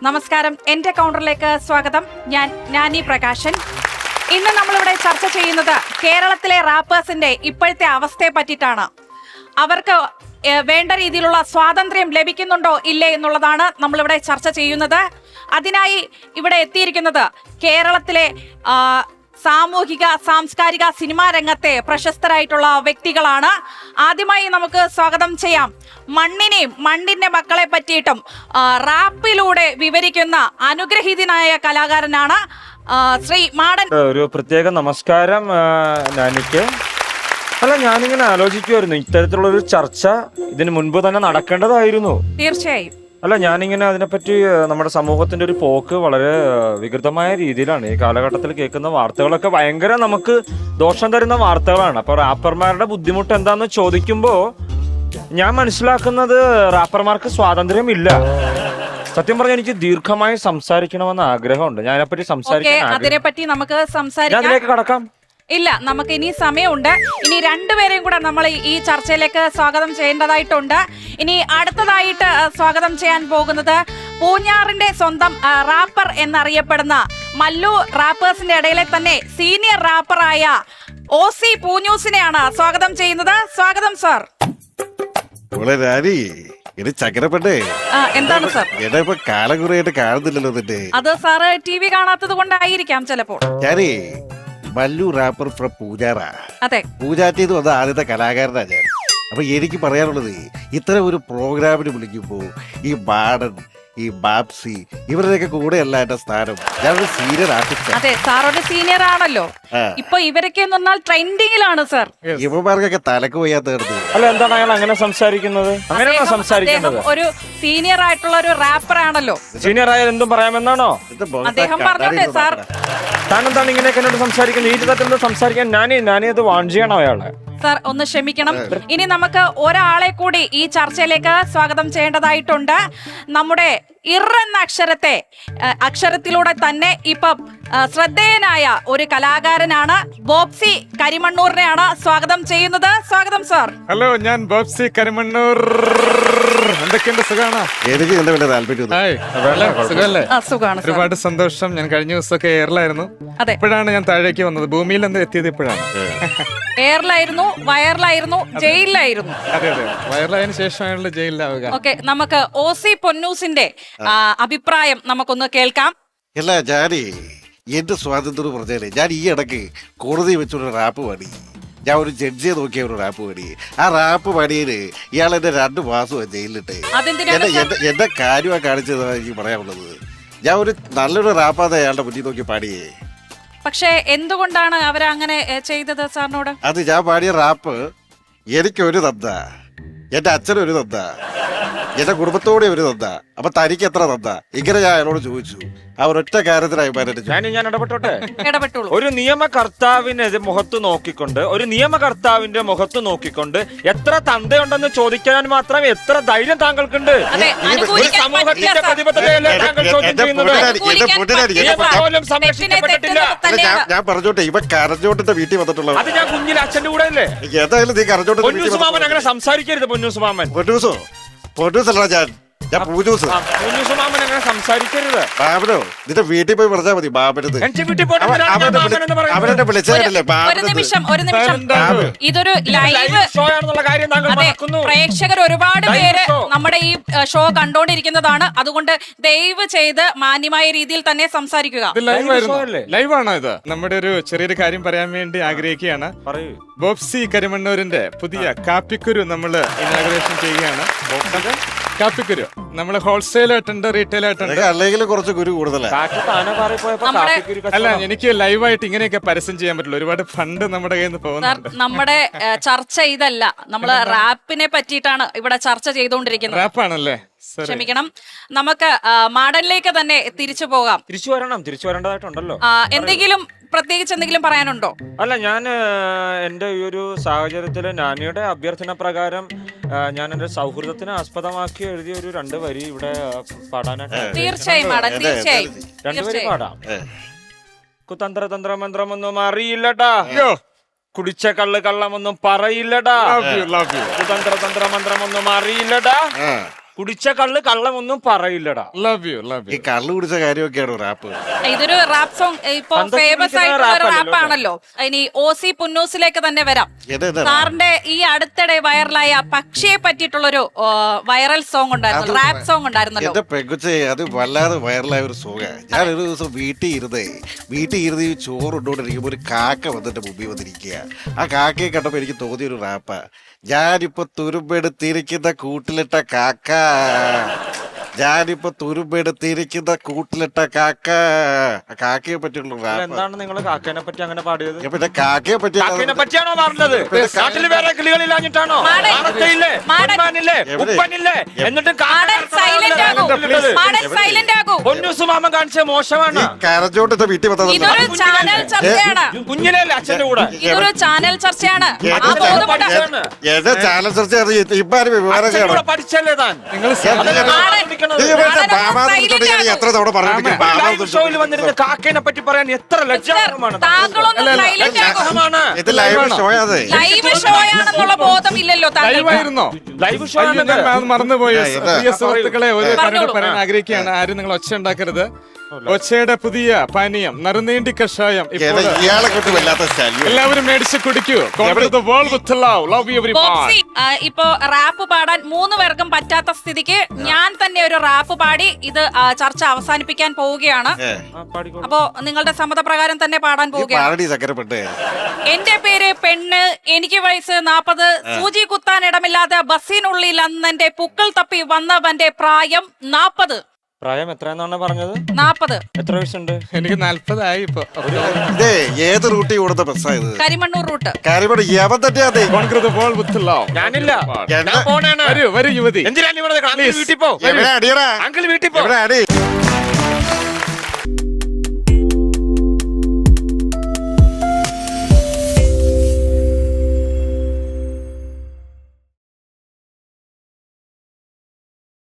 നമസ്കാരം, എന്റെ കൗണ്ടറിലേക്ക് സ്വാഗതം. ഞാൻ നാനി പ്രകാശൻ. ഇന്ന് നമ്മളിവിടെ ചർച്ച ചെയ്യുന്നത് കേരളത്തിലെ റാപ്പേഴ്സിന്റെ ഇപ്പോഴത്തെ അവസ്ഥയെ പറ്റിയിട്ടാണ്. അവർക്ക് വേണ്ട രീതിയിലുള്ള സ്വാതന്ത്ര്യം ലഭിക്കുന്നുണ്ടോ ഇല്ലേ എന്നുള്ളതാണ് നമ്മളിവിടെ ചർച്ച ചെയ്യുന്നത്. അതിനായി ഇവിടെ എത്തിയിരിക്കുന്നത് കേരളത്തിലെ സാമൂഹിക സാംസ്കാരിക സിനിമാ രംഗത്തെ പ്രശസ്തരായിട്ടുള്ള വ്യക്തികളാണ്. ആദ്യമായി നമുക്ക് സ്വാഗതം ചെയ്യാം മണ്ണിനെയും മണ്ണിന്റെ മക്കളെ പറ്റിയിട്ടും റാപ്പിലൂടെ വിവരിക്കുന്ന അനുഗ്രഹീതനായ കലാകാരനാണ് ശ്രീ മാടൻ. ഒരു പ്രത്യേക നമസ്കാരം നാനിക്ക്. അല്ല, ഞാനിങ്ങനെ ആലോചിക്കുമായിരുന്നു, ഇത്തരത്തിലുള്ള ഒരു ചർച്ച ഇതിനു മുൻപ് തന്നെ നടക്കേണ്ടതായിരുന്നു. തീർച്ചയായും. അല്ല, ഞാനിങ്ങനെ അതിനെപ്പറ്റി നമ്മുടെ സമൂഹത്തിന്റെ ഒരു പോക്ക് വളരെ വികൃതമായ രീതിയിലാണ് ഈ കാലഘട്ടത്തിൽ കേൾക്കുന്ന വാർത്തകളൊക്കെ ഭയങ്കര നമുക്ക് ദോഷം തരുന്ന വാർത്തകളാണ്. അപ്പൊ റാപ്പർമാരുടെ ബുദ്ധിമുട്ട് എന്താന്ന് ചോദിക്കുമ്പോ ഞാൻ മനസ്സിലാക്കുന്നത് റാപ്പർമാർക്ക് സ്വാതന്ത്ര്യമില്ല. സത്യം പറഞ്ഞാൽ എനിക്ക് ദീർഘമായി സംസാരിക്കണമെന്ന് ആഗ്രഹമുണ്ട്. ഞാൻ അതിനെപ്പറ്റി അതിനെപ്പറ്റി നമുക്ക് സംസാരിക്കാം. അതിലേക്ക് കടക്കാം. ഇല്ല, നമുക്ക് ഇനി സമയമുണ്ട്. ഇനി രണ്ടുപേരെയും കൂടെ നമ്മൾ ഈ ചർച്ചയിലേക്ക് സ്വാഗതം ചെയ്യേണ്ടതായിട്ടുണ്ട്. ഇനി അടുത്തതായിട്ട് സ്വാഗതം ചെയ്യാൻ പോകുന്നത് പൂഞ്ഞാറിന്റെ സ്വന്തം റാപ്പർ എന്നറിയപ്പെടുന്ന മല്ലു റാപ്പേഴ്സിന്റെ ഇടയിലെ തന്നെ സീനിയർ റാപ്പറായ ഓസി പൂഞ്ഞൂസിനെയാണ് സ്വാഗതം ചെയ്യുന്നത്. സ്വാഗതം സാർ. ചക്കരപ്പെട്ടേ എന്താണ് സാർ? ഇപ്പൊ കാലം കുറയായിട്ട് കാണുന്നില്ലല്ലോ നിന്റെ. അത് സാറ് TV കാണാത്തത് കൊണ്ടായിരിക്കാം ചിലപ്പോൾ. ഞാനേ മല്ലു റാപ്പർ ഫ്രം പൂജാറ. അതെ, പൂജാറ്റിന്ന് വന്ന ആദ്യത്തെ കലാകാരനാ ഞാൻ. അപ്പൊ എനിക്ക് പറയാനുള്ളത്, ഇത്തരം ഒരു പ്രോഗ്രാമിന് വിളിക്കുമ്പോ ഈ മാടൻ, ഈ ബാപ്സി, ഇവരുടെയൊക്കെ കൂടെയല്ല എന്റെ സ്ഥാനം. ഞാനൊരു സീനിയർ ആർട്ടിസ്റ്റ്. അതെ, സാർ ഒരു സീനിയർ ആണല്ലോ. ഇപ്പൊ ഇവരൊക്കെ എന്ന് പറഞ്ഞാൽ ട്രെൻഡിങ്ങിലാണ് സാർ. ഇവന്മാർക്കൊക്കെ തലക്ക് പോയാത്ത. അല്ല, എന്താണ് അയാൾ അങ്ങനെ സംസാരിക്കുന്നത്? അങ്ങനെയാണോ സംസാരിക്കുന്നത്? ഒരു സീനിയർ ആയിട്ടുള്ള ഒരു റാപ്പർ ആണല്ലോ. സീനിയർ ആയാൽ എന്തും പറയാമെന്നാണോ അദ്ദേഹം പറഞ്ഞോട്ടെ സാർ. താനെന്താണ് ഇങ്ങനെയൊക്കെ എന്നോട് സംസാരിക്കുന്നത്? ഈ തരത്തിൽ സംസാരിക്കാൻ ഞാനേ അത് വാഞ്ചിയാണോ അയാളെ? സാർ ഒന്ന് ക്ഷമിക്കണം. ഇനി നമുക്ക് ഒരാളെ കൂടി ഈ ചർച്ചയിലേക്ക് സ്വാഗതം ചെയ്യേണ്ടതായിട്ടുണ്ട്. നമ്മുടെ എന്ന അക്ഷരത്തിലൂടെ തന്നെ ഇപ്പൊ ശ്രദ്ധേയനായ ഒരു കലാകാരനാണ് ബോബ്സി കരിമണ്ണൂരിനെയാണ് സ്വാഗതം ചെയ്യുന്നത്. സ്വാഗതം സാർ. ഹലോ, ഞാൻ ബോബ്സി കരിമണ്ണൂർ. എന്തൊക്കെയുണ്ട്, സുഖാണോ? എനിക്ക് എന്താ വലിയ താല്പര്യം. സുഖല്ലേ? സുഖാണ്. ഒരുപാട് സന്തോഷം. ഞാൻ കഴിഞ്ഞ ദിവസമൊക്കെ എയറിലായിരുന്നു. ഇപ്പോഴാണ് ഞാൻ താഴേക്ക് വന്നത്. ഭൂമിയിൽ നിന്ന് എത്തിയത് ഇപ്പോഴാണ്. എയറിലായിരുന്നു, വയറിലായിരുന്നു, ജയിലിലായിരുന്നു. അതെ അതെ, വയറിലായതിനു ശേഷമാണല്ലോ ജയിലിലാവുക. ഓക്കെ, നമുക്ക് ഓസി പൊന്നൂസിന്റെ അഭിപ്രായം നമുക്കൊന്ന് കേൾക്കാം. അല്ല, ഞാനേ എന്റെ സ്വാതന്ത്ര്യം പറഞ്ഞാലേ, ഞാൻ ഈ ഇടയ്ക്ക് കോടതി വെച്ചൊരു റാപ്പ് പാടി. ഞാൻ ഒരു ജഡ്ജിയെ നോക്കിയ ഒരു റാപ്പ് പാടി. ആ റാപ്പ് പാടിയത് ഇയാൾ എന്റെ 2 മാസമാണ് ജയിലിലിട്ട്. എന്റെ കാര്യമാണ് കാണിച്ചതാണ് എനിക്ക് പറയാനുള്ളത്. ഞാൻ ഒരു നല്ലൊരു റാപ്പാതെ അയാളുടെ മുന്നിൽ നോക്കി പാടിയേ. പക്ഷെ എന്തുകൊണ്ടാണ് അവരങ്ങനെ ചെയ്തത് സാറിനോട്? അത് ഞാൻ പാടിയ റാപ്പ് എനിക്കൊരു തന്ന, എന്റെ അച്ഛനൊരു തന്ന, എന്റെ കുടുംബത്തോടെ ഒരു തന്ന, അപ്പൊ തനിക്ക് എത്ര തന്ന, ഇങ്ങനെ ഞാൻ അയാളോട് ചോദിച്ചു. ആ ഒരൊറ്റ കാര്യത്തിനായി ഞാൻ ഇടപെട്ടോട്ടെ? ഇടപെട്ടോളൂ. ഒരു നിയമകർത്താവിന്റെ മുഖത്ത് നോക്കിക്കൊണ്ട് എത്ര തന്തയുണ്ടെന്ന് ചോദിക്കാൻ മാത്രം എത്ര ധൈര്യം താങ്കൾക്കുണ്ട്? ഒരു സമൂഹത്തിന്റെ പ്രതിബദ്ധതയല്ലേ താങ്കൾ ചോദ്യം ചെയ്യുന്നത്? സംരക്ഷിക്കപ്പെട്ടിട്ടില്ല. ഞാൻ പറഞ്ഞോട്ടെ, ഇവ കരഞ്ഞോട്ടിന്റെ വീട്ടിൽ വന്നിട്ടുള്ളത്. അത് ഞാൻ കുഞ്ഞിലെ അച്ഛന്റെ കൂടെ അല്ലേ? ഏതായാലും നീ കരഞ്ഞോട്ട് പൊന്നൂസുമാമൻ അങ്ങനെ സംസാരിക്കരുത്. പൊന്നൂസുമാമൻ പൊന്നൂസല്ല, ഞാൻ പൂജൂസ്. പൊന്നൂസുമാമൻ അങ്ങനെ സംസാരിക്കരുത്. ബാബനോ, നിന്റെ വീട്ടിൽ പോയി പറഞ്ഞാൽ മതി. ബാബനത് അവരെന്നെ വിളിച്ചതല്ലേ? ഒരു നിമിഷം. ഇതൊരു ലൈവ് ഷോ ആണെന്നുള്ള കാര്യം താങ്കൾ മറക്കുന്നു. പ്രേക്ഷകർ ഒരുപാട് പേര് നമ്മുടെ ഈ ഷോ കണ്ടോണ്ടിരിക്കുന്നതാണ്. അതുകൊണ്ട് ദയവ് ചെയ്ത് മാന്യമായ രീതിയിൽ തന്നെ സംസാരിക്കുക. ലൈവാണോ ഇത്? നമ്മുടെ ഒരു ചെറിയൊരു കാര്യം പറയാൻ വേണ്ടി ആഗ്രഹിക്കുകയാണ്. ബോബ്സി കരിമണ്ണൂരിന്റെ പുതിയ കാപ്പിക്കുരു നമ്മള് ഇനാഗുറേഷൻ ചെയ്യുകയാണ്. കാപ്പിക്കുരു നമ്മള് ഹോൾസെയിൽ ആയിട്ടുണ്ട്, റീറ്റെയിൽ ആയിട്ടുണ്ട്. അല്ലെങ്കിൽ കുറച്ച് കുരു കൂടുതലാണ്. അല്ല, എനിക്ക് ലൈവായിട്ട് ഇങ്ങനെയൊക്കെ പരസ്യം ചെയ്യാൻ പറ്റില്ല. ഒരുപാട് ഫണ്ട് നമ്മുടെ കയ്യിൽ നിന്ന് പോകുന്നുണ്ട്. നമ്മുടെ ചർച്ച ഇതല്ല, നമ്മള് റാപ്പിനെ പറ്റിയിട്ടാണ് ഇവിടെ ചർച്ച ചെയ്തുകൊണ്ടിരിക്കുന്നത്. റാപ്പാണല്ലേ? ക്ഷമിക്കണം. നമുക്ക് മാഡനിലേക്ക് തന്നെ തിരിച്ചു പോകാം. തിരിച്ചു വരേണ്ടതായിട്ടുണ്ടല്ലോ. പ്രത്യേകിച്ച് എന്തെങ്കിലും പറയാനുണ്ടോ? അല്ല, ഞാൻ എൻ്റെ ഈ ഒരു സാഹചര്യത്തില് നാനിയുടെ അഭ്യർത്ഥന പ്രകാരം ഞാൻ എന്റെ സൗഹൃദത്തിനെ ആസ്പദമാക്കി എഴുതിയ ഒരു 2 വരി ഇവിടെ പാടാനായിട്ട്. തീർച്ചയായും മാഡം, തീർച്ചയായും 2 വരി പാടാം. കുതന്ത്ര തന്ത്ര മന്ത്രമൊന്നും അറിയില്ലടാ, കുടിച്ച കള്ളമൊന്നും പറയില്ലടാ, കുതന്ത്ര തന്ത്ര മന്ത്രമൊന്നും അറിയില്ലടാ, കുടിച്ച കള്ള് കള്ളമൊന്നും പറയില്ലടാ. ലവ് യു ഈ കള്ളു കുടിച്ച കാര്യമൊക്കെയാണ് റാപ്പ്. ഇതൊരു റാപ്പ് സോങ് ഇപ്പൊ പണ്ടത്തെ ഫേമസ് വിളിക്കുന്ന ആയിട്ടുള്ള ഒരു rap റാപ്പ് ആണല്ലോ. ഇനി OC പുന്നൂസിലേക്ക് തന്നെ വരാം. സാറിന്റെ ഈ അടുത്തിടെ വൈറലായ പക്ഷിയെ പറ്റിയിട്ടുള്ളൊരു വൈറൽ സോങ് ഉണ്ടായിരുന്നു, റാപ്പ് സോങ് ഉണ്ടായിരുന്നല്ലോ. എന്റെ പെങ്കുച്ചെ അത് വല്ലാതെ വൈറലായ ഒരു സോങ്ങാണ്. ഞാൻ ഒരു ദിവസം വീട്ടിൽ ഇരുന്ന് ഈ ചോറ് ഇട്ടുകൊണ്ടിരിക്കുമ്പോൾ ഒരു കാക്ക വന്നിട്ട് മുമ്പിൽ വന്നിരിക്കുക. ആ കാക്കയെ കണ്ടപ്പോൾ എനിക്ക് തോന്നിയൊരു റാപ്പാ. ഞാനിപ്പോ തുരുമ്പെടുത്തിരിക്കുന്ന കൂട്ടിലിട്ട കാക്ക, ഞാനിപ്പോ തുരുമ്പെടുത്തിരിക്കുന്ന കൂട്ടിലിട്ട കാക്ക. ആ കാക്കയെ പറ്റിയുള്ള റാപ്പ്. എന്താണ് നിങ്ങൾ കാക്കേനെ പറ്റി അങ്ങനെ പാടിയത്? പിന്നെ കാക്കയെ പറ്റി കാക്കേനെ പറ്റിയാണോ പറഞ്ഞത്? നാട്ടിൽ വേറെ കിളികളില്ലാഞ്ഞിട്ടാണോ? മാടൻ. ആറത്തയില്ലേ? പൊന്മാനില്ലേ? ഉപ്പനില്ലേ? എന്നിട്ട് മാടൻ സൈലന്റ് ആകൂ, മാടൻ സൈലന്റ് ആകൂ. പൊന്നൂസ് മാമൻ കാണിച്ച മോശമാണ്. കരച്ചോട്ടത്തെ വീട്ടിൽ ഇതൊരു ചാനൽ ചർച്ചയാണ്, കുഞ്ഞിലേ അച്ഛന്റെ കൂടെ ഇതൊരു ചാനൽ ചർച്ചയാണ്. ആ ബോധമുണ്ട്. എന്റെ ചാനൽ ചർച്ച ഇപ്പാരും വിവരം പഠിച്ചല്ലേ താൻ? നിങ്ങൾ എത്ര തവണ ലൈവ് ഷോയിൽ വന്നിരുന്ന കാക്കേനെ പറ്റി പറയാൻ എത്ര ലജ്ജാകരമാണ്. താങ്കളൊന്ന് സൈലന്റ് ആകൂ. ഇത് ലൈവ് ഷോ അതെ. ലൈവ് ഷോ ആണെന്നുള്ള ബോധം ഇല്ലല്ലോ താങ്കൾക്ക്. ലൈവായിരുന്നോ? ലൈവ് ഷോ അയ്യോ, ഞാൻ അത് മറന്നുപോയി. ഇതാ. പ്രിയ സുഹൃത്തുക്കളെ, ഒരു കാര്യം പറഞ്ഞോളൂ. പറയാൻ ആഗ്രഹിക്കുകയാണ്. ആരും നിങ്ങൾ ഒച്ച ഉണ്ടാക്കരുത്. ഒച്ചയുടെ പുതിയ പാനീയം നറുനീണ്ടി കഷായം ഇപ്പോൾ ഇയാളെ കൊണ്ട് വല്ലാത്ത ശല്യം. എല്ലാവരും മേടിച്ച് കുടിക്കൂ. Conquer the world with love. Love everyone. Boxy, ഇപ്പോ റാപ്പ് പാടാൻ 3 പേർക്കും പറ്റാത്ത സ്ഥിതിക്ക് ഞാൻ തന്നെ ഒരു റാപ്പ് പാടി ഇത് ചർച്ച അവസാനിപ്പിക്കാൻ പോവുകയാണ്. അപ്പോ നിങ്ങളുടെ സമ്മതപ്രകാരം തന്നെ പാടാൻ പോവുകയാണ്. പാരടി ചക്കരപ്പെട്ട് എന്റെ പേര് പെണ്ണ്, എനിക്ക് വയസ്സ് 40, സൂചി കുത്താൻ ഇടമില്ലാതെ ബസ്സിനുള്ളിൽ അന്നെന്റെ പുക്കൾ തപ്പി വന്നവന്റെ പ്രായം 40. പ്രായം എത്രയെന്നാണ് പറഞ്ഞത്? 40. എത്ര വയസ്സുണ്ട്? എനിക്ക് 40 ആയി ഇപ്പൊ. ഇതേ ഏത് റൂട്ടിൽ കൊടുത്ത ബസ്സായത്? കരിമണ്ണൂർ റൂട്ട്. കാര്യപ്പെട്ട് യവൻ തന്നെയാ അതെ. Conquer the world with love. ഞാനില്ല, എന്താ? ഞാൻ പോണേണ്. വരൂ യുവതി. എന്തിനാ നീ ഇവിടെ? അങ്കിൾ വീട്ടിൽ പോ. എവിടെ അടിയടാ? അങ്കിൾ വീട്ടിൽ പോ. എവിടെ അടി?